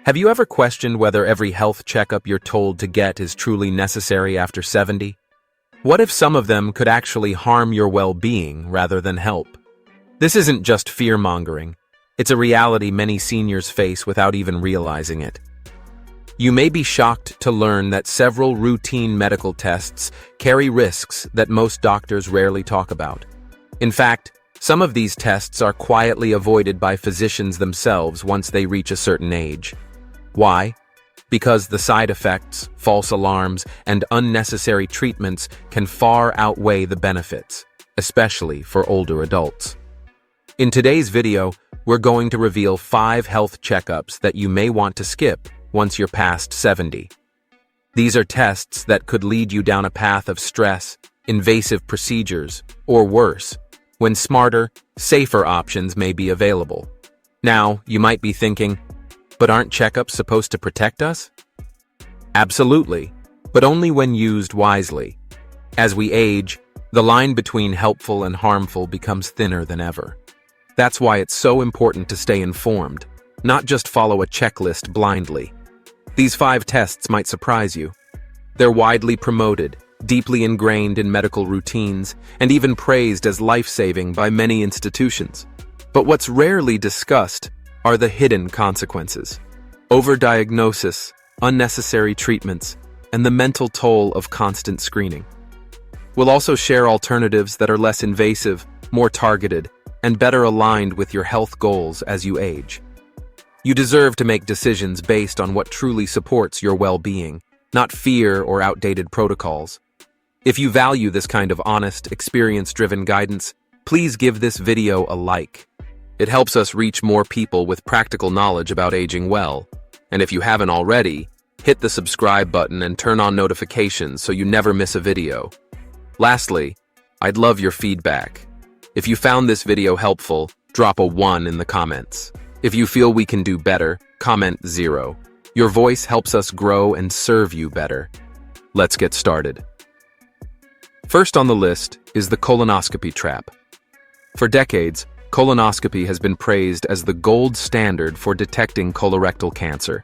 Have you ever questioned whether every health checkup you're told to get is truly necessary after 70? What if some of them could actually harm your well-being rather than help? This isn't just fear-mongering. It's a reality many seniors face without even realizing it. You may be shocked to learn that several routine medical tests carry risks that most doctors rarely talk about. In fact, some of these tests are quietly avoided by physicians themselves once they reach a certain age. Why? Because the side effects, false alarms, and unnecessary treatments can far outweigh the benefits, especially for older adults. In today's video, we're going to reveal 5 health checkups that you may want to skip once you're past 70. These are tests that could lead you down a path of stress, invasive procedures, or worse, when smarter, safer options may be available. Now, you might be thinking, but aren't checkups supposed to protect us? Absolutely, but only when used wisely. As we age, the line between helpful and harmful becomes thinner than ever. That's why it's so important to stay informed, not just follow a checklist blindly. These 5 tests might surprise you. They're widely promoted, deeply ingrained in medical routines, and even praised as life-saving by many institutions. But what's rarely discussed are the hidden consequences. Overdiagnosis, unnecessary treatments, and the mental toll of constant screening. We'll also share alternatives that are less invasive, more targeted, and better aligned with your health goals as you age. You deserve to make decisions based on what truly supports your well-being, not fear or outdated protocols. If you value this kind of honest, experience-driven guidance, please give this video a like. It helps us reach more people with practical knowledge about aging well. And if you haven't already, hit the subscribe button and turn on notifications so you never miss a video. Lastly, I'd love your feedback. If you found this video helpful, drop a 1 in the comments. If you feel we can do better, comment 0. Your voice helps us grow and serve you better. Let's get started. First on the list is the colonoscopy trap. For decades, colonoscopy has been praised as the gold standard for detecting colorectal cancer.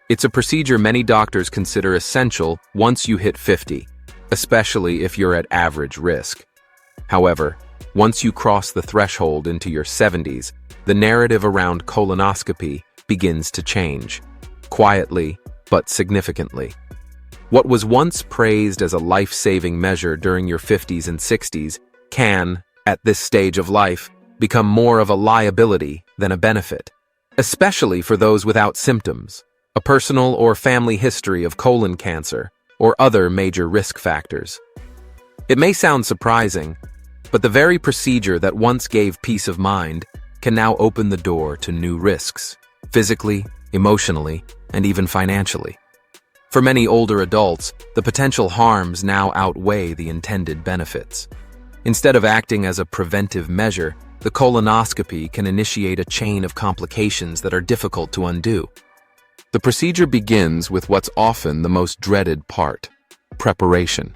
It's a procedure many doctors consider essential once you hit 50, especially if you're at average risk. However, once you cross the threshold into your 70s, the narrative around colonoscopy begins to change, quietly but significantly. What was once praised as a life-saving measure during your 50s and 60s can, at this stage of life, become more of a liability than a benefit, especially for those without symptoms, a personal or family history of colon cancer, or other major risk factors. It may sound surprising, but the very procedure that once gave peace of mind can now open the door to new risks, physically, emotionally, and even financially. For many older adults, the potential harms now outweigh the intended benefits. Instead of acting as a preventive measure, the colonoscopy can initiate a chain of complications that are difficult to undo. The procedure begins with what's often the most dreaded part: preparation.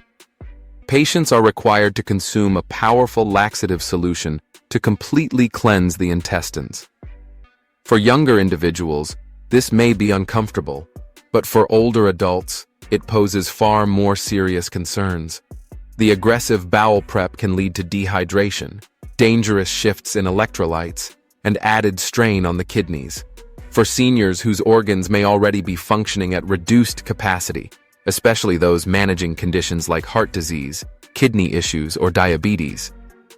Patients are required to consume a powerful laxative solution to completely cleanse the intestines. For younger individuals, this may be uncomfortable, but for older adults, it poses far more serious concerns. The aggressive bowel prep can lead to dehydration, dangerous shifts in electrolytes, and added strain on the kidneys. For seniors whose organs may already be functioning at reduced capacity, especially those managing conditions like heart disease, kidney issues, or diabetes,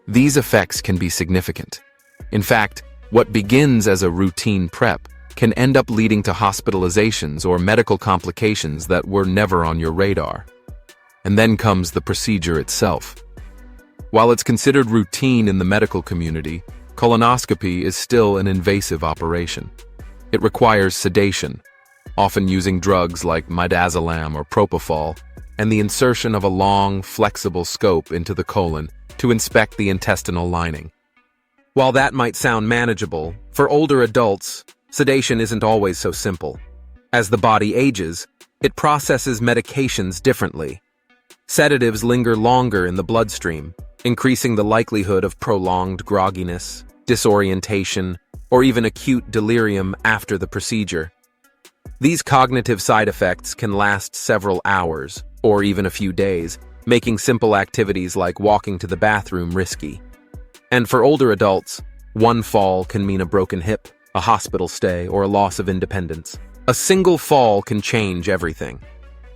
these effects can be significant. In fact, what begins as a routine prep can end up leading to hospitalizations or medical complications that were never on your radar. And then comes the procedure itself. While it's considered routine in the medical community, colonoscopy is still an invasive operation. It requires sedation, often using drugs like midazolam or propofol, and the insertion of a long, flexible scope into the colon to inspect the intestinal lining. While that might sound manageable, for older adults, sedation isn't always so simple. As the body ages, it processes medications differently. Sedatives linger longer in the bloodstream, increasing the likelihood of prolonged grogginess, disorientation, or even acute delirium after the procedure. These cognitive side effects can last several hours, or even a few days, making simple activities like walking to the bathroom risky. And for older adults, one fall can mean a broken hip, a hospital stay, or a loss of independence. A single fall can change everything.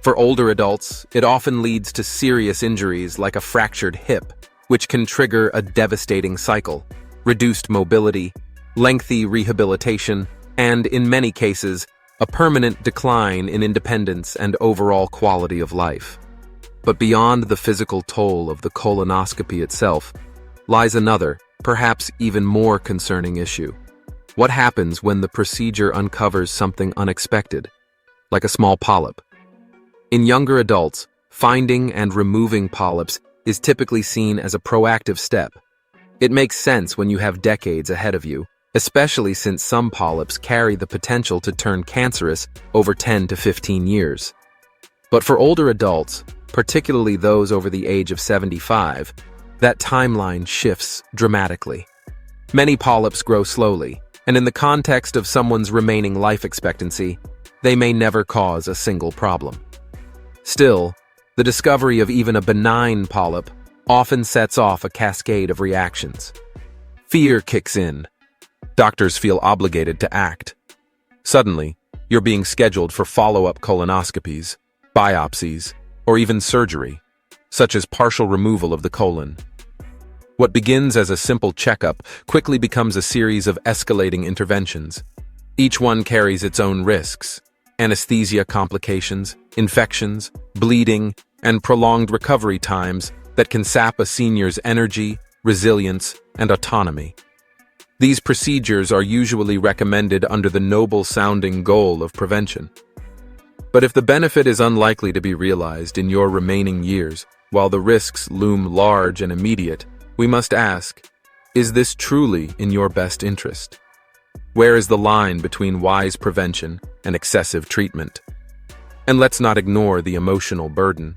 For older adults, it often leads to serious injuries like a fractured hip, which can trigger a devastating cycle, reduced mobility, lengthy rehabilitation, and, in many cases, a permanent decline in independence and overall quality of life. But beyond the physical toll of the colonoscopy itself lies another, perhaps even more concerning issue. What happens when the procedure uncovers something unexpected, like a small polyp? In younger adults, finding and removing polyps is typically seen as a proactive step. It makes sense when you have decades ahead of you, especially since some polyps carry the potential to turn cancerous over 10 to 15 years. But for older adults, particularly those over the age of 75, that timeline shifts dramatically. Many polyps grow slowly, and in the context of someone's remaining life expectancy, they may never cause a single problem. Still, the discovery of even a benign polyp often sets off a cascade of reactions. Fear kicks in. Doctors feel obligated to act. Suddenly, you're being scheduled for follow-up colonoscopies, biopsies, or even surgery, such as partial removal of the colon. What begins as a simple checkup quickly becomes a series of escalating interventions. Each one carries its own risks: anesthesia complications, infections, bleeding, and prolonged recovery times that can sap a senior's energy, resilience, and autonomy. These procedures are usually recommended under the noble-sounding goal of prevention. But if the benefit is unlikely to be realized in your remaining years, while the risks loom large and immediate, we must ask, is this truly in your best interest? Where is the line between wise prevention and excessive treatment? And let's not ignore the emotional burden.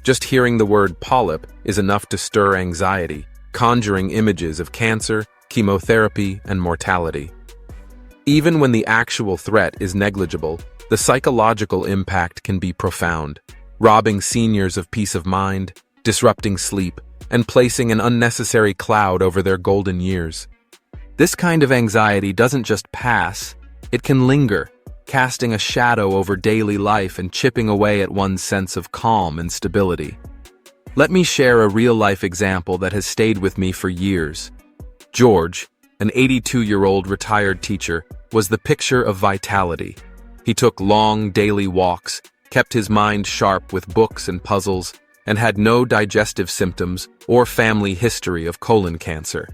Just hearing the word polyp is enough to stir anxiety, conjuring images of cancer, chemotherapy, and mortality. Even when the actual threat is negligible, the psychological impact can be profound, robbing seniors of peace of mind, disrupting sleep, and placing an unnecessary cloud over their golden years. This kind of anxiety doesn't just pass, it can linger, casting a shadow over daily life and chipping away at one's sense of calm and stability. Let me share a real-life example that has stayed with me for years. George, an 82-year-old retired teacher, was the picture of vitality. He took long daily walks, kept his mind sharp with books and puzzles, and had no digestive symptoms or family history of colon cancer.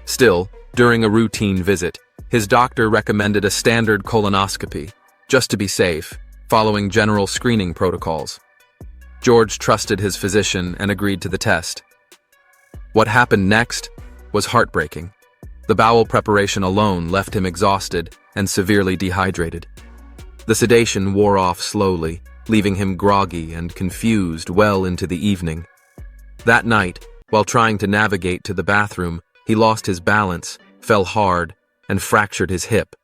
Still, during a routine visit, his doctor recommended a standard colonoscopy, just to be safe, following general screening protocols. George trusted his physician and agreed to the test. What happened next was heartbreaking. The bowel preparation alone left him exhausted and severely dehydrated. The sedation wore off slowly, leaving him groggy and confused well into the evening. That night, while trying to navigate to the bathroom, he lost his balance, fell hard, and fractured his hip.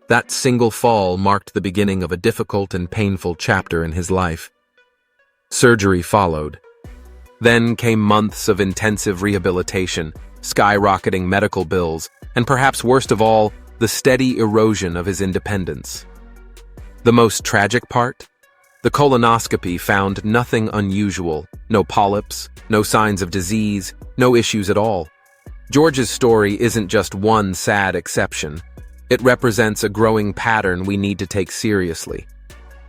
That single fall marked the beginning of a difficult and painful chapter in his life. Surgery followed. Then came months of intensive rehabilitation, skyrocketing medical bills, and perhaps worst of all, the steady erosion of his independence. The most tragic part? The colonoscopy found nothing unusual, no polyps, no signs of disease, no issues at all. George's story isn't just one sad exception. It represents a growing pattern we need to take seriously.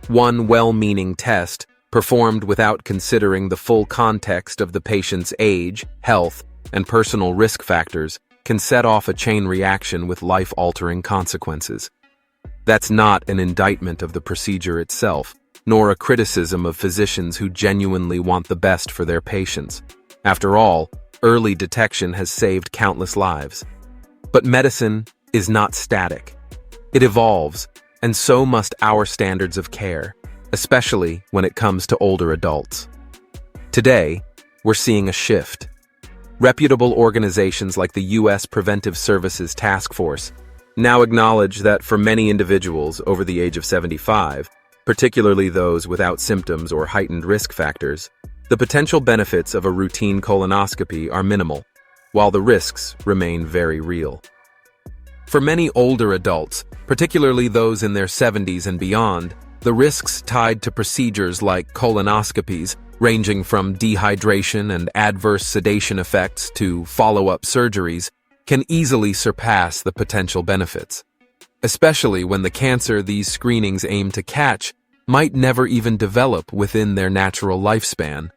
One well-meaning test, performed without considering the full context of the patient's age, health, and personal risk factors, can set off a chain reaction with life-altering consequences. That's not an indictment of the procedure itself, nor a criticism of physicians who genuinely want the best for their patients. After all, early detection has saved countless lives. But medicine is not static. It evolves, and so must our standards of care, especially when it comes to older adults. Today, we're seeing a shift. Reputable organizations like the U.S. Preventive Services Task Force now acknowledge that for many individuals over the age of 75, particularly those without symptoms or heightened risk factors, the potential benefits of a routine colonoscopy are minimal, while the risks remain very real. For many older adults, particularly those in their 70s and beyond, the risks tied to procedures like colonoscopies, ranging from dehydration and adverse sedation effects to follow-up surgeries, can easily surpass the potential benefits, especially when the cancer these screenings aim to catch might never even develop within their natural lifespan.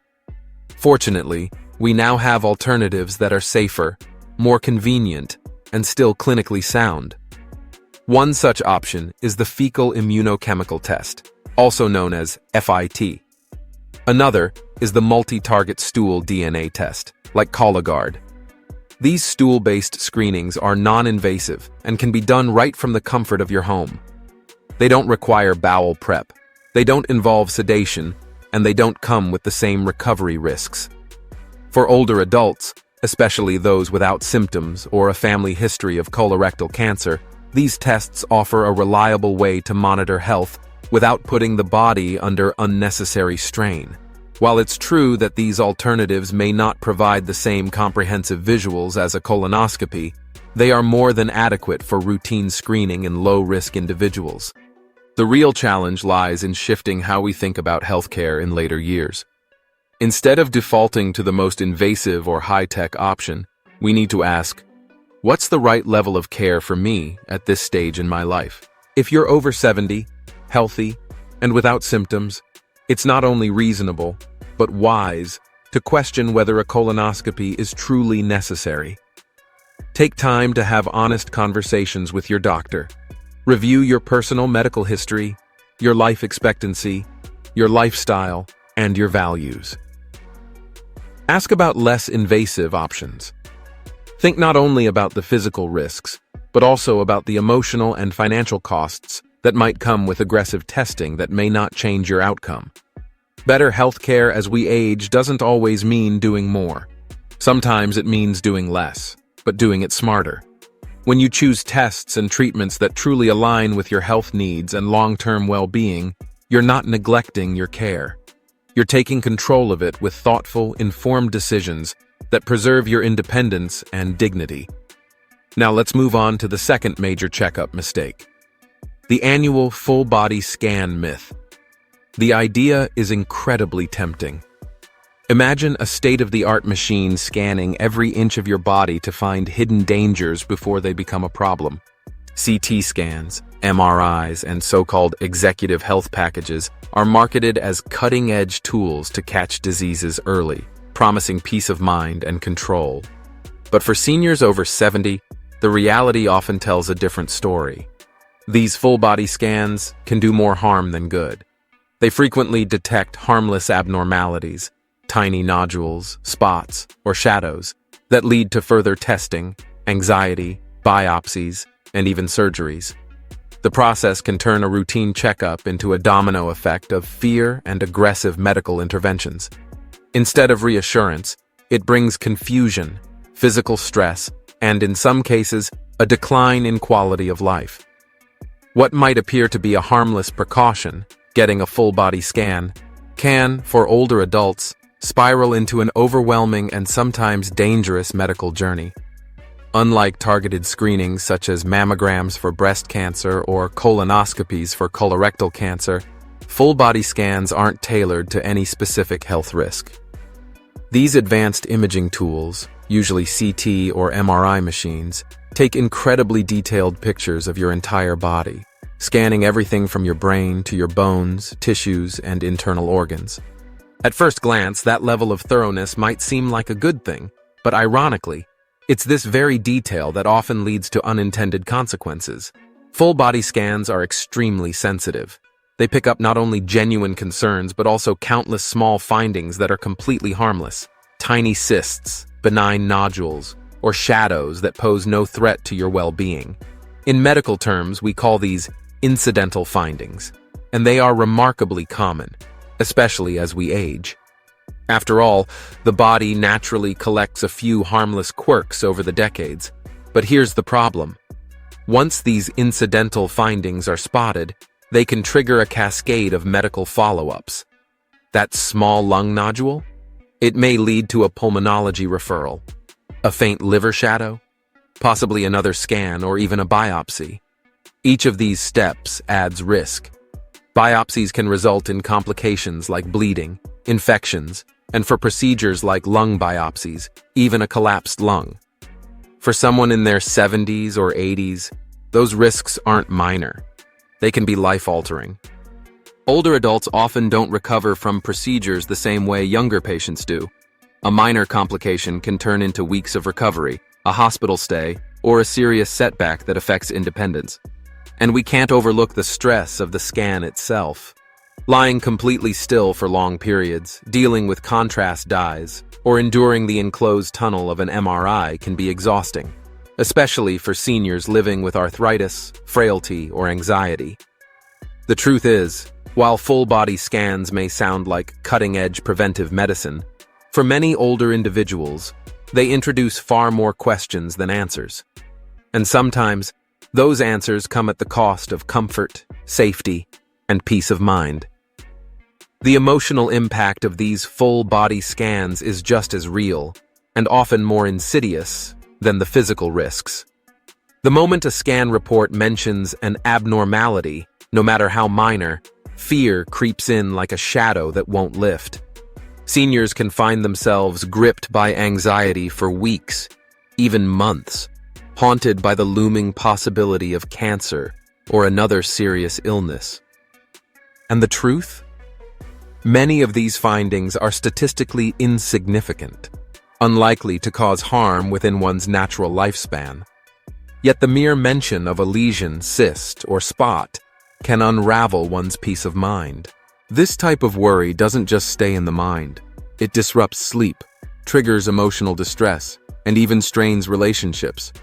Fortunately, we now have alternatives that are safer, more convenient, and still clinically sound. One such option is the fecal immunochemical test, also known as FIT. Another is the multi-target stool DNA test, like Cologuard. These stool-based screenings are non-invasive and can be done right from the comfort of your home. They don't require bowel prep, they don't involve sedation, and they don't come with the same recovery risks. For older adults, especially those without symptoms or a family history of colorectal cancer, these tests offer a reliable way to monitor health without putting the body under unnecessary strain. While it's true that these alternatives may not provide the same comprehensive visuals as a colonoscopy, they are more than adequate for routine screening in low-risk individuals. The real challenge lies in shifting how we think about healthcare in later years. Instead of defaulting to the most invasive or high-tech option, we need to ask, what's the right level of care for me at this stage in my life? If you're over 70, healthy, and without symptoms, it's not only reasonable, but wise to question whether a colonoscopy is truly necessary. Take time to have honest conversations with your doctor. Review your personal medical history, your life expectancy, your lifestyle, and your values. Ask about less invasive options. Think not only about the physical risks, but also about the emotional and financial costs that might come with aggressive testing that may not change your outcome. Better healthcare as we age doesn't always mean doing more. Sometimes it means doing less, but doing it smarter. When you choose tests and treatments that truly align with your health needs and long-term well-being, you're not neglecting your care. You're taking control of it with thoughtful, informed decisions that preserve your independence and dignity. Now let's move on to the second major checkup mistake: the annual full-body scan myth. The idea is incredibly tempting. Imagine a state-of-the-art machine scanning every inch of your body to find hidden dangers before they become a problem. CT scans, MRIs, and so-called executive health packages are marketed as cutting-edge tools to catch diseases early, promising peace of mind and control. But for seniors over 70, the reality often tells a different story. These full-body scans can do more harm than good. They frequently detect harmless abnormalities, tiny nodules, spots, or shadows that lead to further testing, anxiety, biopsies, and even surgeries. The process can turn a routine checkup into a domino effect of fear and aggressive medical interventions. Instead of reassurance, it brings confusion, physical stress, and in some cases, a decline in quality of life. What might appear to be a harmless precaution, getting a full-body scan, can, for older adults, spiral into an overwhelming and sometimes dangerous medical journey. Unlike targeted screenings such as mammograms for breast cancer or colonoscopies for colorectal cancer, full-body scans aren't tailored to any specific health risk. These advanced imaging tools, usually CT or MRI machines, take incredibly detailed pictures of your entire body, scanning everything from your brain to your bones, tissues, and internal organs. At first glance, that level of thoroughness might seem like a good thing, but ironically, it's this very detail that often leads to unintended consequences. Full-body scans are extremely sensitive. They pick up not only genuine concerns, but also countless small findings that are completely harmless. Tiny cysts, benign nodules, or shadows that pose no threat to your well-being. In medical terms, we call these incidental findings, and they are remarkably common, especially as we age. After all, the body naturally collects a few harmless quirks over the decades. But here's the problem. Once these incidental findings are spotted, they can trigger a cascade of medical follow-ups. That small lung nodule? It may lead to a pulmonology referral, a faint liver shadow, possibly another scan or even a biopsy. Each of these steps adds risk. Biopsies can result in complications like bleeding, infections, and for procedures like lung biopsies, even a collapsed lung. For someone in their 70s or 80s, those risks aren't minor. They can be life-altering. Older adults often don't recover from procedures the same way younger patients do. A minor complication can turn into weeks of recovery, a hospital stay, or a serious setback that affects independence. And we can't overlook the stress of the scan itself. Lying completely still for long periods, dealing with contrast dyes, or enduring the enclosed tunnel of an MRI can be exhausting, especially for seniors living with arthritis, frailty, or anxiety. The truth is, while full-body scans may sound like cutting-edge preventive medicine, for many older individuals, they introduce far more questions than answers. And sometimes, those answers come at the cost of comfort, safety, and peace of mind. The emotional impact of these full-body scans is just as real, and often more insidious, than the physical risks. The moment a scan report mentions an abnormality, no matter how minor, fear creeps in like a shadow that won't lift. Seniors can find themselves gripped by anxiety for weeks, even months, haunted by the looming possibility of cancer or another serious illness. And the truth? Many of these findings are statistically insignificant, unlikely to cause harm within one's natural lifespan. Yet the mere mention of a lesion, cyst, or spot can unravel one's peace of mind. This type of worry doesn't just stay in the mind. It disrupts sleep, triggers emotional distress, and even strains relationships.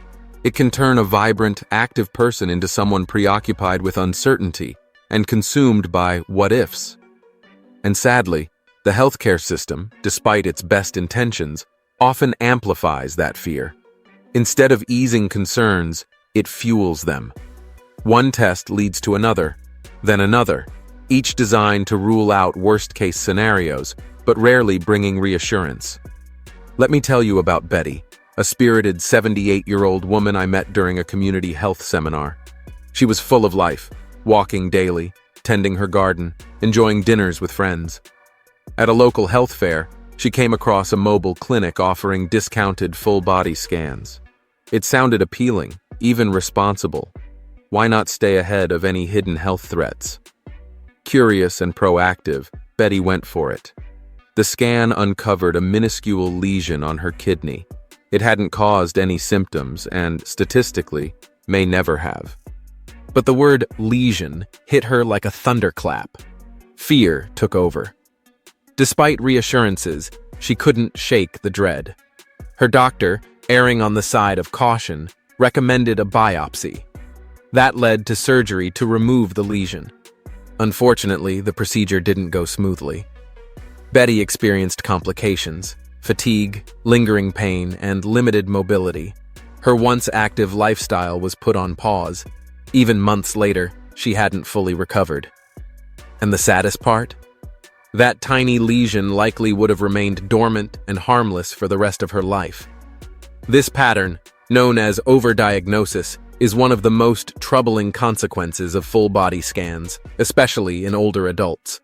It can turn a vibrant, active person into someone preoccupied with uncertainty and consumed by what-ifs. And sadly, the healthcare system, despite its best intentions, often amplifies that fear. Instead of easing concerns, it fuels them. One test leads to another, then another, each designed to rule out worst-case scenarios, but rarely bringing reassurance. Let me tell you about Betty, a spirited 78-year-old woman I met during a community health seminar. She was full of life, walking daily, tending her garden, enjoying dinners with friends. At a local health fair, she came across a mobile clinic offering discounted full-body scans. It sounded appealing, even responsible. Why not stay ahead of any hidden health threats? Curious and proactive, Betty went for it. The scan uncovered a minuscule lesion on her kidney. It hadn't caused any symptoms and, statistically, may never have. But the word lesion hit her like a thunderclap. Fear took over. Despite reassurances, she couldn't shake the dread. Her doctor, erring on the side of caution, recommended a biopsy. That led to surgery to remove the lesion. Unfortunately, the procedure didn't go smoothly. Betty experienced complications, fatigue, lingering pain, and limited mobility. Her once active lifestyle was put on pause. Even months later, she hadn't fully recovered. And the saddest part? That tiny lesion likely would have remained dormant and harmless for the rest of her life. This pattern, known as overdiagnosis, is one of the most troubling consequences of full-body scans, especially in older adults.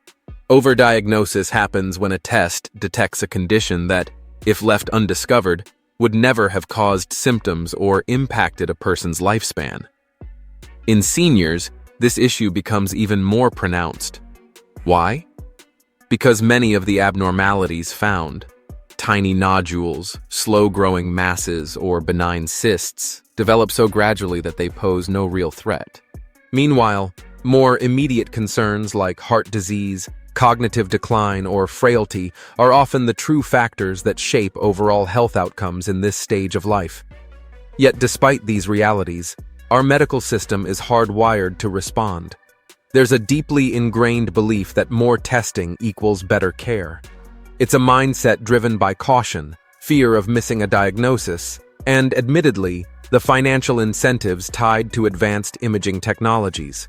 Overdiagnosis happens when a test detects a condition that, if left undiscovered, would never have caused symptoms or impacted a person's lifespan. In seniors, this issue becomes even more pronounced. Why? Because many of the abnormalities found, tiny nodules, slow-growing masses, or benign cysts, develop so gradually that they pose no real threat. Meanwhile, more immediate concerns like heart disease, cognitive decline, or frailty are often the true factors that shape overall health outcomes in this stage of life. Yet despite these realities, our medical system is hardwired to respond. There's a deeply ingrained belief that more testing equals better care. It's a mindset driven by caution, fear of missing a diagnosis, and, admittedly, the financial incentives tied to advanced imaging technologies.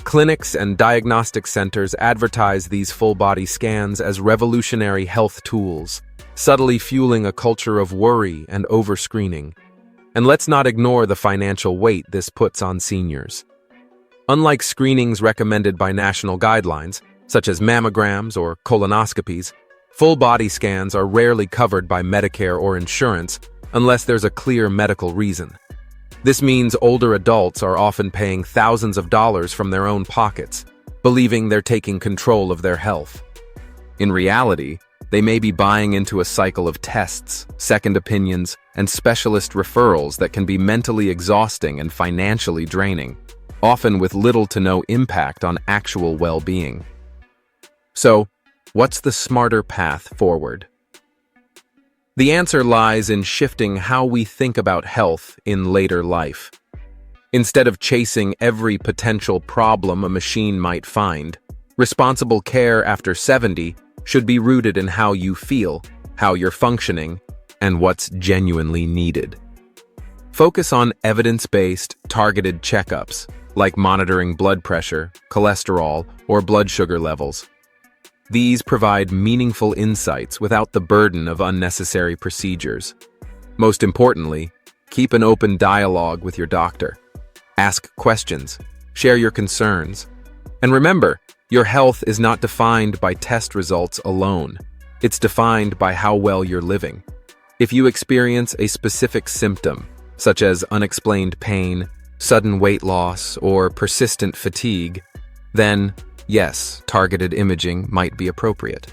Clinics and diagnostic centers advertise these full-body scans as revolutionary health tools, subtly fueling a culture of worry and overscreening. And let's not ignore the financial weight this puts on seniors. Unlike screenings recommended by national guidelines, such as mammograms or colonoscopies, full-body scans are rarely covered by Medicare or insurance unless there's a clear medical reason. This means older adults are often paying thousands of dollars from their own pockets, believing they're taking control of their health. In reality, they may be buying into a cycle of tests, second opinions, and specialist referrals that can be mentally exhausting and financially draining, often with little to no impact on actual well-being. So, what's the smarter path forward? The answer lies in shifting how we think about health in later life. Instead of chasing every potential problem a machine might find, responsible care after 70 should be rooted in how you feel, how you're functioning, and what's genuinely needed. Focus on evidence-based, targeted checkups, like monitoring blood pressure, cholesterol, or blood sugar levels. These provide meaningful insights without the burden of unnecessary procedures. Most importantly, keep an open dialogue with your doctor. Ask questions, share your concerns, and remember, your health is not defined by test results alone. It's defined by how well you're living. If you experience a specific symptom, such as unexplained pain, sudden weight loss, or persistent fatigue, then yes, targeted imaging might be appropriate.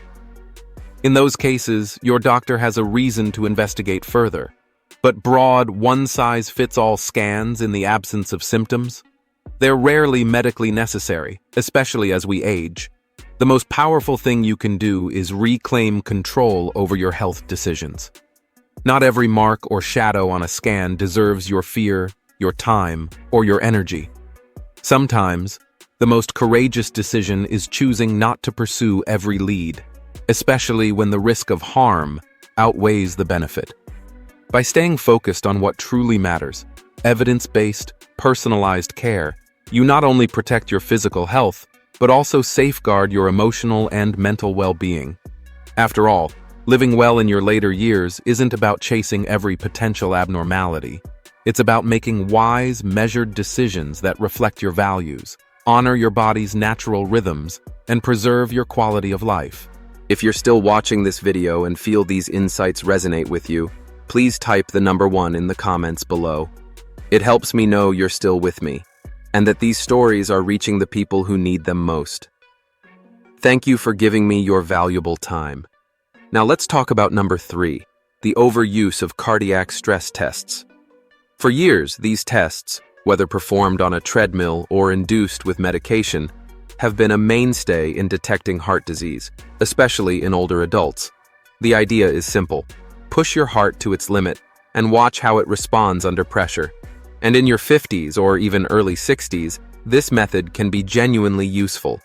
In those cases, your doctor has a reason to investigate further. But broad, one-size-fits-all scans in the absence of symptoms? They're rarely medically necessary, especially as we age. The most powerful thing you can do is reclaim control over your health decisions. Not every mark or shadow on a scan deserves your fear, your time, or your energy. Sometimes, the most courageous decision is choosing not to pursue every lead, especially when the risk of harm outweighs the benefit. By staying focused on what truly matters, evidence-based, personalized care, you not only protect your physical health, but also safeguard your emotional and mental well-being. After all, living well in your later years isn't about chasing every potential abnormality. It's about making wise, measured decisions that reflect your values, honor your body's natural rhythms, and preserve your quality of life. If you're still watching this video and feel these insights resonate with you, please type the number 1 in the comments below. It helps me know you're still with me, and that these stories are reaching the people who need them most. Thank you for giving me your valuable time. Now let's talk about number 3, the overuse of cardiac stress tests. For years, these tests, whether performed on a treadmill or induced with medication, have been a mainstay in detecting heart disease, especially in older adults. The idea is simple. Push your heart to its limit and watch how it responds under pressure. And in your 50s or even early 60s, this method can be genuinely useful.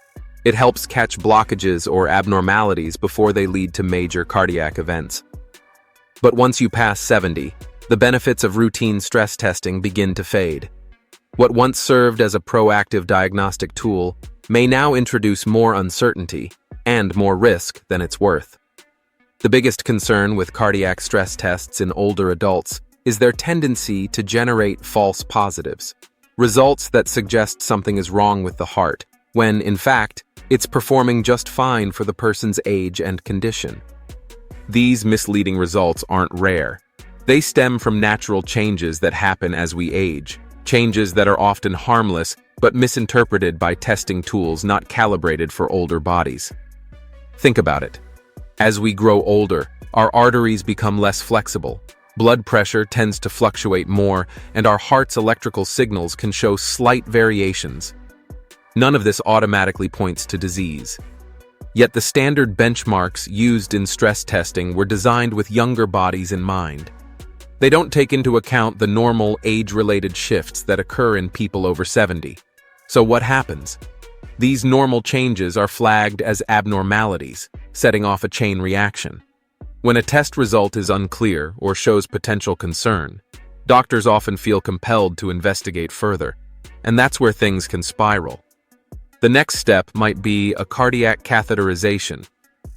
It helps catch blockages or abnormalities before they lead to major cardiac events. But once you pass 70, the benefits of routine stress testing begin to fade. What once served as a proactive diagnostic tool may now introduce more uncertainty and more risk than it's worth. The biggest concern with cardiac stress tests in older adults is their tendency to generate false positives, results that suggest something is wrong with the heart, when, in fact, it's performing just fine for the person's age and condition. These misleading results aren't rare. They stem from natural changes that happen as we age, changes that are often harmless but misinterpreted by testing tools not calibrated for older bodies. Think about it. As we grow older, our arteries become less flexible, blood pressure tends to fluctuate more, and our heart's electrical signals can show slight variations. None of this automatically points to disease. Yet the standard benchmarks used in stress testing were designed with younger bodies in mind. They don't take into account the normal age-related shifts that occur in people over 70. So what happens? These normal changes are flagged as abnormalities, setting off a chain reaction. When a test result is unclear or shows potential concern, doctors often feel compelled to investigate further, and that's where things can spiral. The next step might be a cardiac catheterization,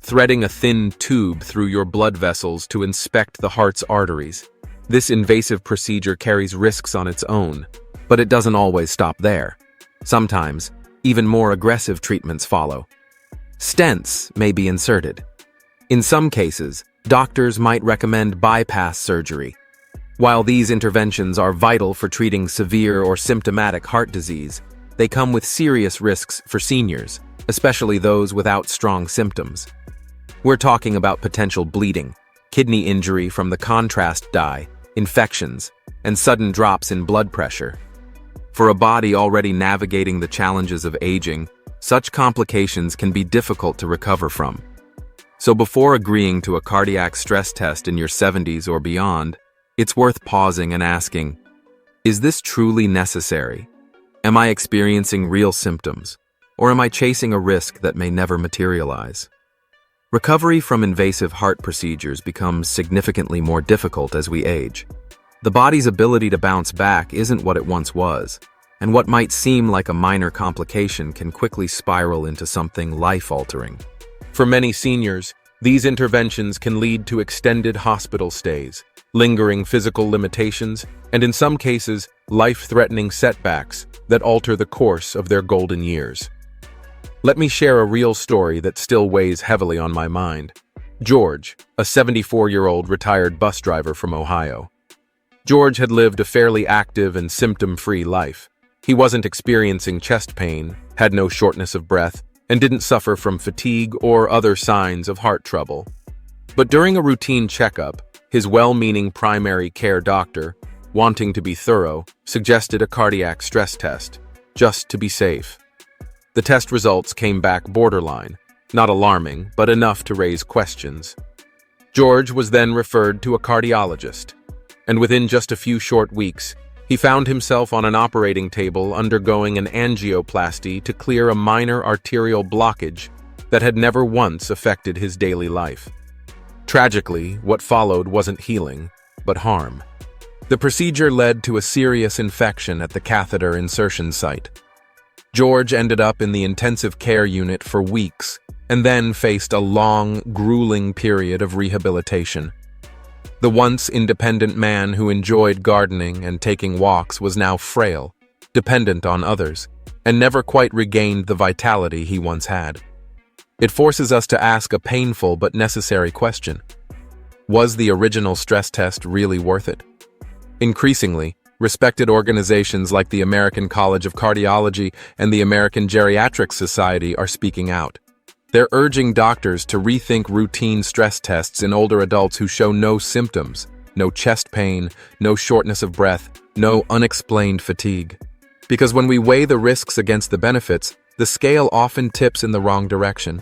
threading a thin tube through your blood vessels to inspect the heart's arteries. This invasive procedure carries risks on its own, but it doesn't always stop there. Sometimes, even more aggressive treatments follow. Stents may be inserted. In some cases, doctors might recommend bypass surgery. While these interventions are vital for treating severe or symptomatic heart disease, they come with serious risks for seniors, especially those without strong symptoms. We're talking about potential bleeding, kidney injury from the contrast dye, infections, and sudden drops in blood pressure. For a body already navigating the challenges of aging, such complications can be difficult to recover from. So before agreeing to a cardiac stress test in your 70s or beyond, it's worth pausing and asking, is this truly necessary? Am I experiencing real symptoms, or am I chasing a risk that may never materialize? Recovery from invasive heart procedures becomes significantly more difficult as we age. The body's ability to bounce back isn't what it once was, and what might seem like a minor complication can quickly spiral into something life-altering. For many seniors, these interventions can lead to extended hospital stays, lingering physical limitations, and in some cases, life-threatening setbacks that alter the course of their golden years. Let me share a real story that still weighs heavily on my mind. George, a 74-year-old retired bus driver from Ohio. George had lived a fairly active and symptom-free life. He wasn't experiencing chest pain, had no shortness of breath, and didn't suffer from fatigue or other signs of heart trouble. But during a routine checkup, his well-meaning primary care doctor, wanting to be thorough, suggested a cardiac stress test, just to be safe. The test results came back borderline, not alarming, but enough to raise questions. George was then referred to a cardiologist, and within just a few short weeks, he found himself on an operating table undergoing an angioplasty to clear a minor arterial blockage that had never once affected his daily life. Tragically, what followed wasn't healing, but harm. The procedure led to a serious infection at the catheter insertion site. George ended up in the intensive care unit for weeks, and then faced a long, grueling period of rehabilitation. The once independent man who enjoyed gardening and taking walks was now frail, dependent on others, and never quite regained the vitality he once had. It forces us to ask a painful but necessary question. Was the original stress test really worth it? Increasingly, respected organizations like the American College of Cardiology and the American Geriatric Society are speaking out. They're urging doctors to rethink routine stress tests in older adults who show no symptoms, no chest pain, no shortness of breath, no unexplained fatigue. Because when we weigh the risks against the benefits, the scale often tips in the wrong direction.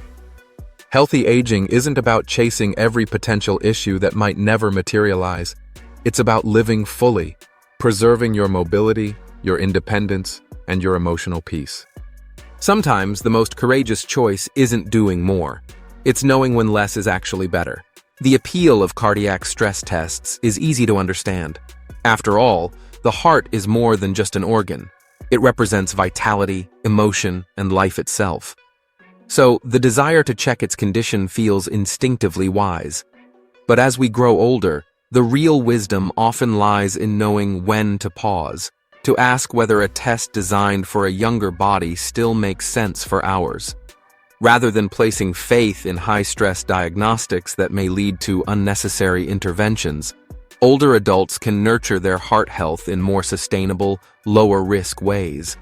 Healthy aging isn't about chasing every potential issue that might never materialize. It's about living fully, preserving your mobility, your independence, and your emotional peace. Sometimes the most courageous choice isn't doing more. It's knowing when less is actually better. The appeal of cardiac stress tests is easy to understand. After all, the heart is more than just an organ. It represents vitality, emotion, and life itself. So, the desire to check its condition feels instinctively wise. But as we grow older, the real wisdom often lies in knowing when to pause, to ask whether a test designed for a younger body still makes sense for ours. Rather than placing faith in high-stress diagnostics that may lead to unnecessary interventions, older adults can nurture their heart health in more sustainable, lower-risk ways.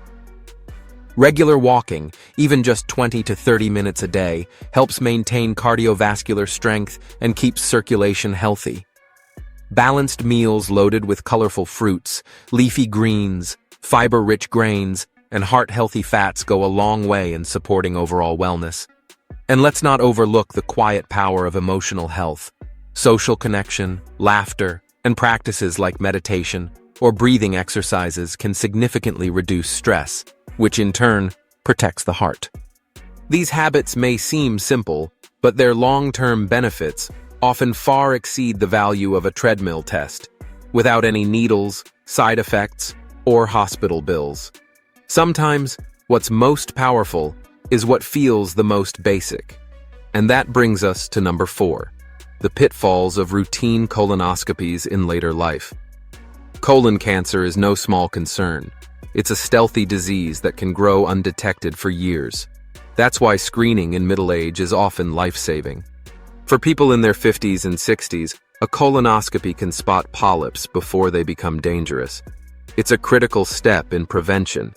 Regular walking, even just 20 to 30 minutes a day, helps maintain cardiovascular strength and keeps circulation healthy. Balanced meals loaded with colorful fruits, leafy greens, fiber-rich grains, and heart-healthy fats go a long way in supporting overall wellness. And let's not overlook the quiet power of emotional health. Social connection, laughter, and practices like meditation or breathing exercises can significantly reduce stress, which in turn protects the heart. These habits may seem simple, but their long-term benefits often far exceed the value of a treadmill test, without any needles, side effects, or hospital bills. Sometimes, what's most powerful is what feels the most basic. And that brings us to number 4, the pitfalls of routine colonoscopies in later life. Colon cancer is no small concern. It's a stealthy disease that can grow undetected for years. That's why screening in middle age is often life-saving. For people in their 50s and 60s, a colonoscopy can spot polyps before they become dangerous. It's a critical step in prevention.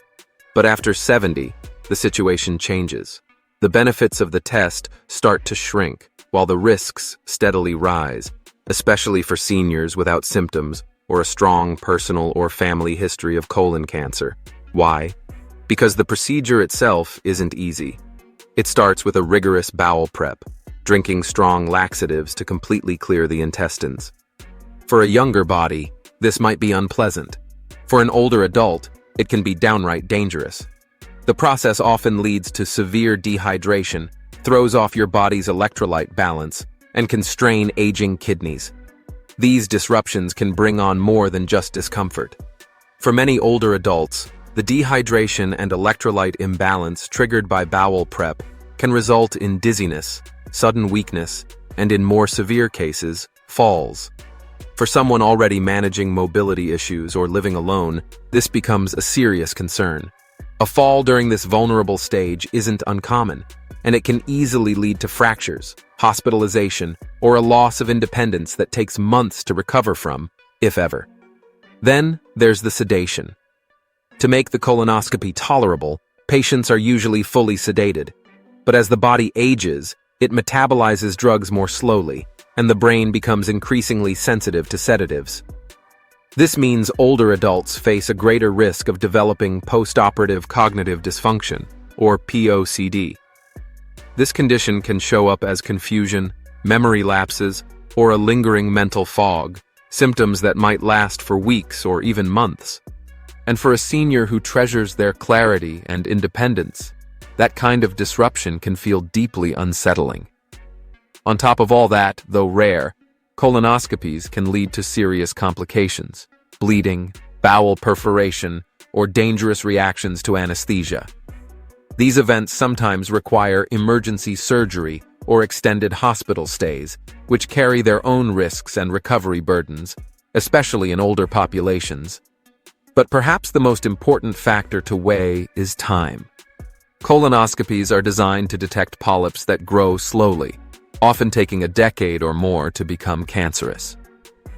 But after 70, the situation changes. The benefits of the test start to shrink, while the risks steadily rise, especially for seniors without symptoms or a strong personal or family history of colon cancer. Why? Because the procedure itself isn't easy. It starts with a rigorous bowel prep, drinking strong laxatives to completely clear the intestines. For a younger body, this might be unpleasant. For an older adult, it can be downright dangerous. The process often leads to severe dehydration, throws off your body's electrolyte balance, and can strain aging kidneys. These disruptions can bring on more than just discomfort. For many older adults, the dehydration and electrolyte imbalance triggered by bowel prep can result in dizziness, sudden weakness, and in more severe cases, falls. For someone already managing mobility issues or living alone, this becomes a serious concern. A fall during this vulnerable stage isn't uncommon, and it can easily lead to fractures, hospitalization, or a loss of independence that takes months to recover from, if ever. Then, there's the sedation. To make the colonoscopy tolerable, patients are usually fully sedated. But as the body ages, it metabolizes drugs more slowly, and the brain becomes increasingly sensitive to sedatives. This means older adults face a greater risk of developing postoperative cognitive dysfunction, or POCD. This condition can show up as confusion, memory lapses, or a lingering mental fog, symptoms that might last for weeks or even months. And for a senior who treasures their clarity and independence, that kind of disruption can feel deeply unsettling. On top of all that, though rare, colonoscopies can lead to serious complications, bleeding, bowel perforation, or dangerous reactions to anesthesia. These events sometimes require emergency surgery or extended hospital stays, which carry their own risks and recovery burdens, especially in older populations. But perhaps the most important factor to weigh is time. Colonoscopies are designed to detect polyps that grow slowly, often taking a decade or more to become cancerous.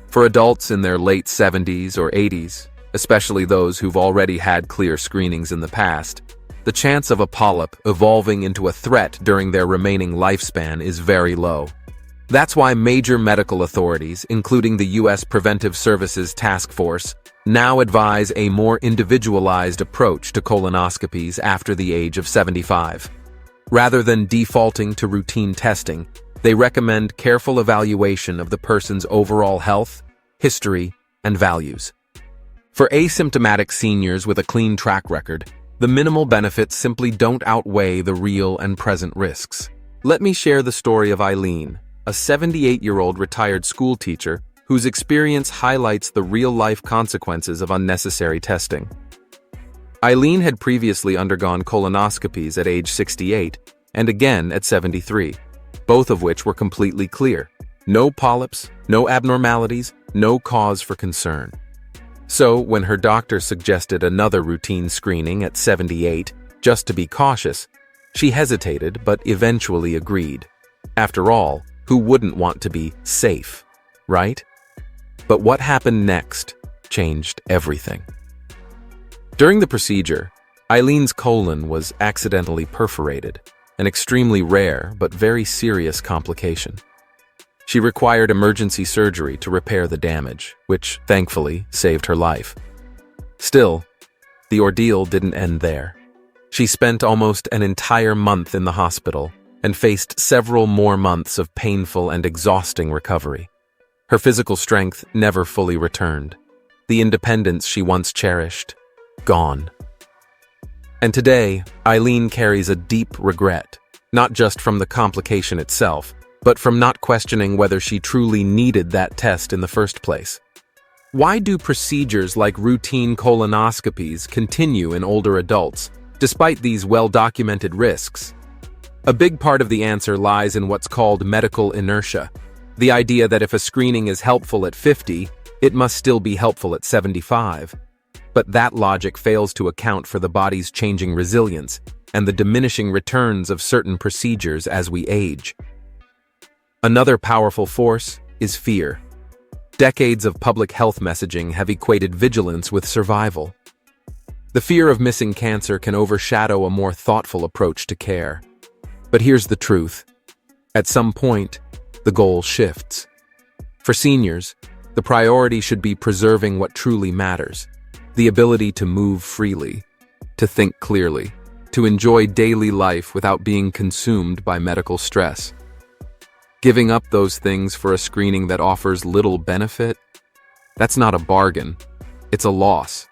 For adults in their late 70s or 80s, especially those who've already had clear screenings in the past, the chance of a polyp evolving into a threat during their remaining lifespan is very low. That's why major medical authorities, including the U.S. Preventive Services Task Force, now advise a more individualized approach to colonoscopies after the age of 75. Rather than defaulting to routine testing, they recommend careful evaluation of the person's overall health, history, and values. For asymptomatic seniors with a clean track record, the minimal benefits simply don't outweigh the real and present risks. Let me share the story of Eileen, a 78-year-old retired school teacher whose experience highlights the real-life consequences of unnecessary testing. Eileen had previously undergone colonoscopies at age 68 and again at 73, both of which were completely clear. No polyps, no abnormalities, no cause for concern. So, when her doctor suggested another routine screening at 78, just to be cautious, she hesitated but eventually agreed. After all, who wouldn't want to be safe, right? But what happened next changed everything. During the procedure, Eileen's colon was accidentally perforated, an extremely rare but very serious complication. She required emergency surgery to repair the damage, which, thankfully, saved her life. Still, the ordeal didn't end there. She spent almost an entire month in the hospital and faced several more months of painful and exhausting recovery. Her physical strength never fully returned. The independence she once cherished, gone. And today, Eileen carries a deep regret, not just from the complication itself, but from not questioning whether she truly needed that test in the first place. Why do procedures like routine colonoscopies continue in older adults, despite these well-documented risks? A big part of the answer lies in what's called medical inertia, the idea that if a screening is helpful at 50, it must still be helpful at 75. But that logic fails to account for the body's changing resilience and the diminishing returns of certain procedures as we age. Another powerful force is fear. Decades of public health messaging have equated vigilance with survival. The fear of missing cancer can overshadow a more thoughtful approach to care. But here's the truth. At some point, the goal shifts. For seniors, the priority should be preserving what truly matters: the ability to move freely, to think clearly, to enjoy daily life without being consumed by medical stress. Giving up those things for a screening that offers little benefit? That's not a bargain. It's a loss.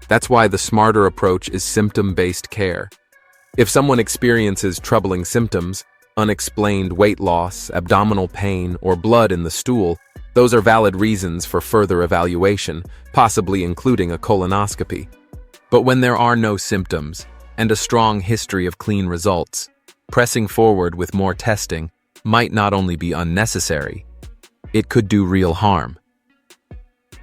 That's why the smarter approach is symptom-based care. If someone experiences troubling symptoms, unexplained weight loss, abdominal pain, or blood in the stool, those are valid reasons for further evaluation, possibly including a colonoscopy. But when there are no symptoms and a strong history of clean results, pressing forward with more testing might not only be unnecessary, it could do real harm.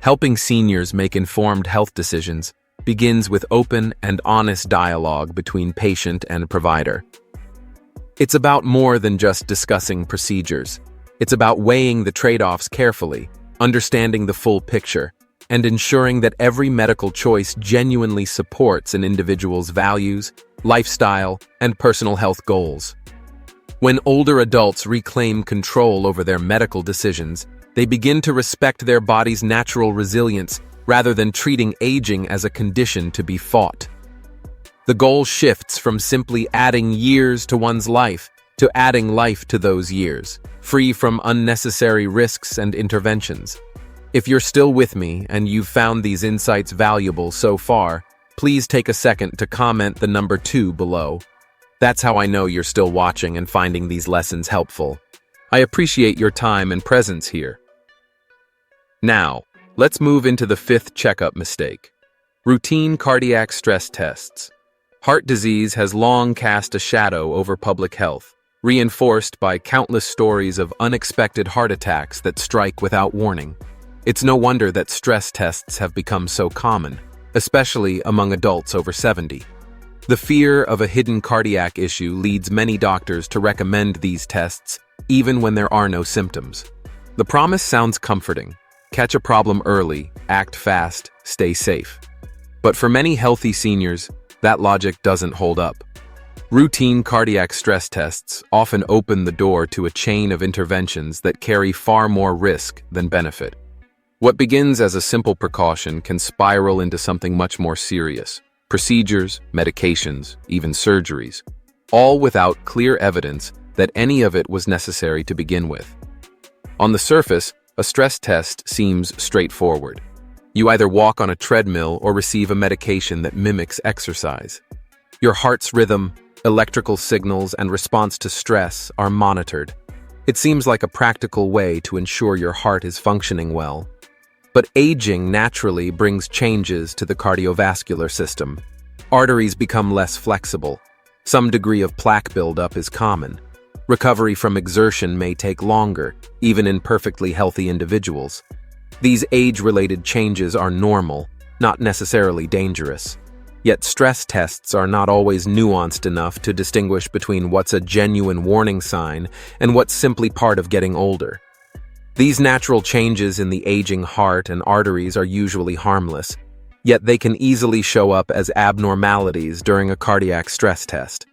Helping seniors make informed health decisions begins with open and honest dialogue between patient and provider. It's about more than just discussing procedures. It's about weighing the trade-offs carefully, understanding the full picture, and ensuring that every medical choice genuinely supports an individual's values, lifestyle, and personal health goals. When older adults reclaim control over their medical decisions, they begin to respect their body's natural resilience rather than treating aging as a condition to be fought. The goal shifts from simply adding years to one's life to adding life to those years, free from unnecessary risks and interventions. If you're still with me and you've found these insights valuable so far, please take a second to comment the number 2 below. That's how I know you're still watching and finding these lessons helpful. I appreciate your time and presence here. Now, let's move into the 5th checkup mistake: routine cardiac stress tests. Heart disease has long cast a shadow over public health, reinforced by countless stories of unexpected heart attacks that strike without warning. It's no wonder that stress tests have become so common, especially among adults over 70. The fear of a hidden cardiac issue leads many doctors to recommend these tests even when there are no symptoms. The promise sounds comforting: catch a problem early, act fast, stay safe. But for many healthy seniors, that logic doesn't hold up. Routine cardiac stress tests often open the door to a chain of interventions that carry far more risk than benefit. What begins as a simple precaution can spiral into something much more serious: procedures, medications, even surgeries, all without clear evidence that any of it was necessary to begin with. On the surface, a stress test seems straightforward. You either walk on a treadmill or receive a medication that mimics exercise. Your heart's rhythm, electrical signals, and response to stress are monitored. It seems like a practical way to ensure your heart is functioning well. But aging naturally brings changes to the cardiovascular system. Arteries become less flexible. Some degree of plaque buildup is common. Recovery from exertion may take longer, even in perfectly healthy individuals. These age-related changes are normal, not necessarily dangerous. Yet stress tests are not always nuanced enough to distinguish between what's a genuine warning sign and what's simply part of getting older. These natural changes in the aging heart and arteries are usually harmless, yet they can easily show up as abnormalities during a cardiac stress test.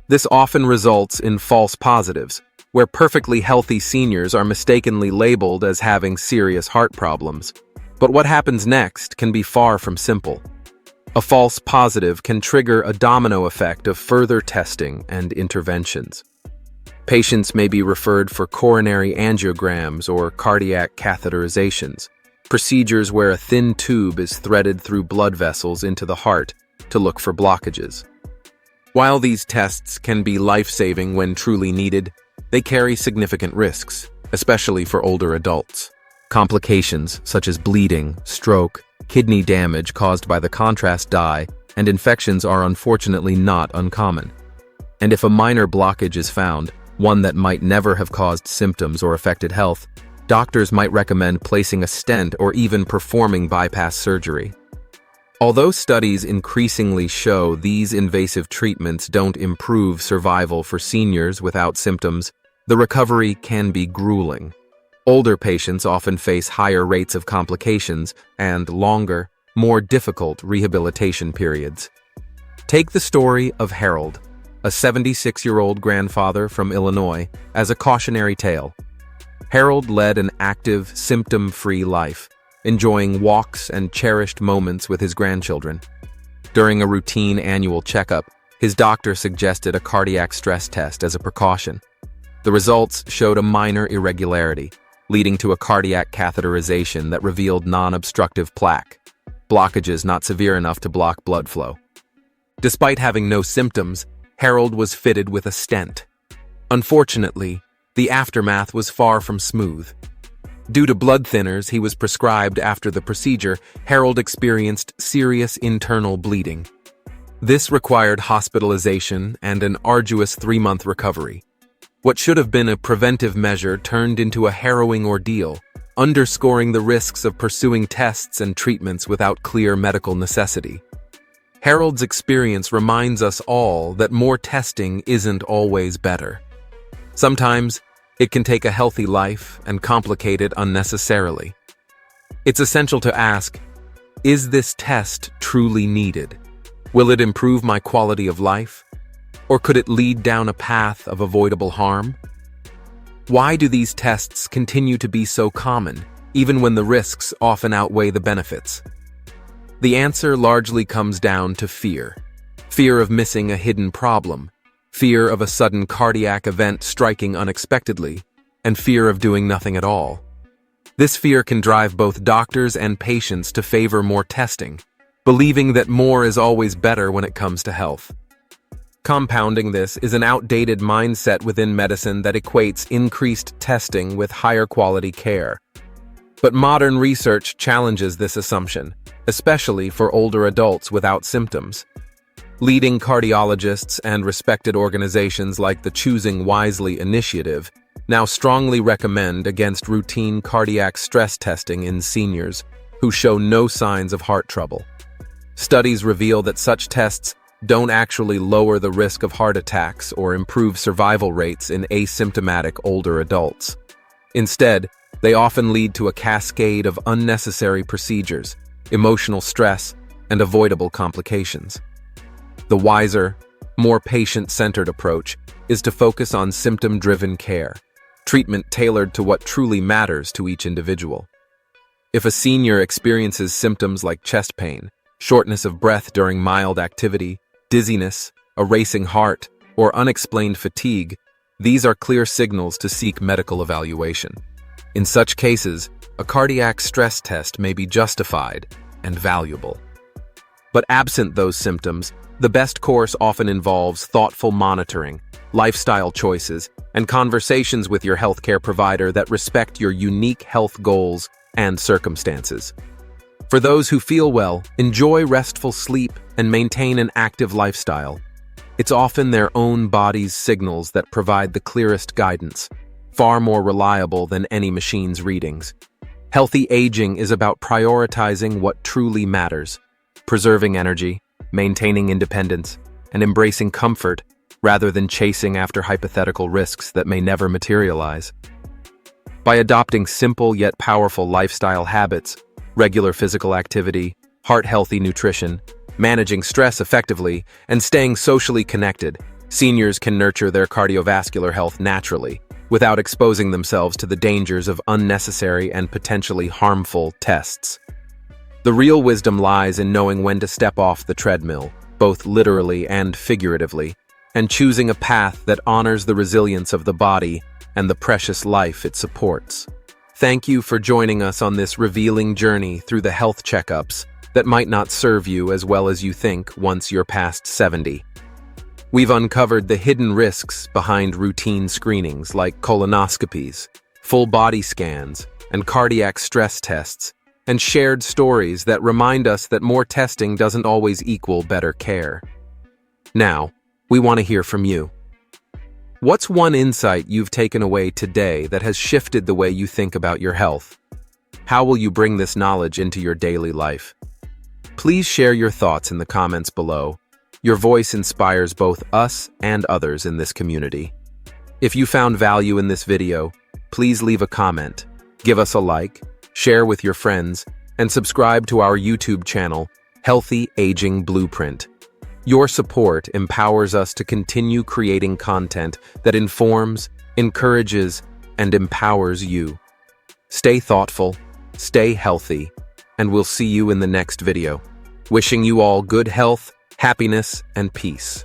This often results in false positives, where perfectly healthy seniors are mistakenly labeled as having serious heart problems. But what happens next can be far from simple. A false positive can trigger a domino effect of further testing and interventions. Patients may be referred for coronary angiograms or cardiac catheterizations, procedures where a thin tube is threaded through blood vessels into the heart, to look for blockages. While these tests can be life-saving when truly needed, they carry significant risks, especially for older adults. Complications such as bleeding, stroke, kidney damage caused by the contrast dye, and infections are unfortunately not uncommon. And if a minor blockage is found, one that might never have caused symptoms or affected health, doctors might recommend placing a stent or even performing bypass surgery. Although studies increasingly show these invasive treatments don't improve survival for seniors without symptoms, the recovery can be grueling. Older patients often face higher rates of complications and longer, more difficult rehabilitation periods. Take the story of Harold, a 76-year-old grandfather from Illinois, as a cautionary tale. Harold led an active, symptom-free life, enjoying walks and cherished moments with his grandchildren. During a routine annual checkup, his doctor suggested a cardiac stress test as a precaution. The results showed a minor irregularity, leading to a cardiac catheterization that revealed non-obstructive plaque, blockages not severe enough to block blood flow. Despite having no symptoms, Harold was fitted with a stent. Unfortunately, the aftermath was far from smooth. Due to blood thinners he was prescribed after the procedure, Harold experienced serious internal bleeding. This required hospitalization and an arduous 3-month recovery. What should have been a preventive measure turned into a harrowing ordeal, underscoring the risks of pursuing tests and treatments without clear medical necessity. Harold's experience reminds us all that more testing isn't always better. Sometimes, it can take a healthy life and complicate it unnecessarily. It's essential to ask, is this test truly needed? Will it improve my quality of life? Or could it lead down a path of avoidable harm? Why do these tests continue to be so common, even when the risks often outweigh the benefits? The answer largely comes down to fear. Fear of missing a hidden problem, fear of a sudden cardiac event striking unexpectedly, and fear of doing nothing at all. This fear can drive both doctors and patients to favor more testing, believing that more is always better when it comes to health. Compounding this is an outdated mindset within medicine that equates increased testing with higher quality care. But modern research challenges this assumption, especially for older adults without symptoms. Leading cardiologists and respected organizations like the Choosing Wisely initiative now strongly recommend against routine cardiac stress testing in seniors who show no signs of heart trouble. Studies reveal that such tests don't actually lower the risk of heart attacks or improve survival rates in asymptomatic older adults. Instead, they often lead to a cascade of unnecessary procedures, emotional stress, and avoidable complications. The wiser, more patient-centered approach is to focus on symptom-driven care, treatment tailored to what truly matters to each individual. If a senior experiences symptoms like chest pain, shortness of breath during mild activity, dizziness, a racing heart, or unexplained fatigue, these are clear signals to seek medical evaluation. In such cases, a cardiac stress test may be justified and valuable. But absent those symptoms, the best course often involves thoughtful monitoring, lifestyle choices, and conversations with your healthcare provider that respect your unique health goals and circumstances. For those who feel well, enjoy restful sleep and maintain an active lifestyle. It's often their own body's signals that provide the clearest guidance, far more reliable than any machine's readings. Healthy aging is about prioritizing what truly matters, preserving energy, maintaining independence, and embracing comfort rather than chasing after hypothetical risks that may never materialize. By adopting simple yet powerful lifestyle habits, regular physical activity, heart-healthy nutrition, managing stress effectively, and staying socially connected, seniors can nurture their cardiovascular health naturally, without exposing themselves to the dangers of unnecessary and potentially harmful tests. The real wisdom lies in knowing when to step off the treadmill, both literally and figuratively, and choosing a path that honors the resilience of the body and the precious life it supports. Thank you for joining us on this revealing journey through the health checkups that might not serve you as well as you think once you're past 70. We've uncovered the hidden risks behind routine screenings like colonoscopies, full body scans, and cardiac stress tests, and shared stories that remind us that more testing doesn't always equal better care. Now, we want to hear from you. What's one insight you've taken away today that has shifted the way you think about your health? How will you bring this knowledge into your daily life? Please share your thoughts in the comments below. Your voice inspires both us and others in this community. If you found value in this video, please leave a comment, give us a like, share with your friends, and subscribe to our YouTube channel, Healthy Aging Blueprint. Your support empowers us to continue creating content that informs, encourages, and empowers you. Stay thoughtful, stay healthy, and we'll see you in the next video. Wishing you all good health, happiness, and peace.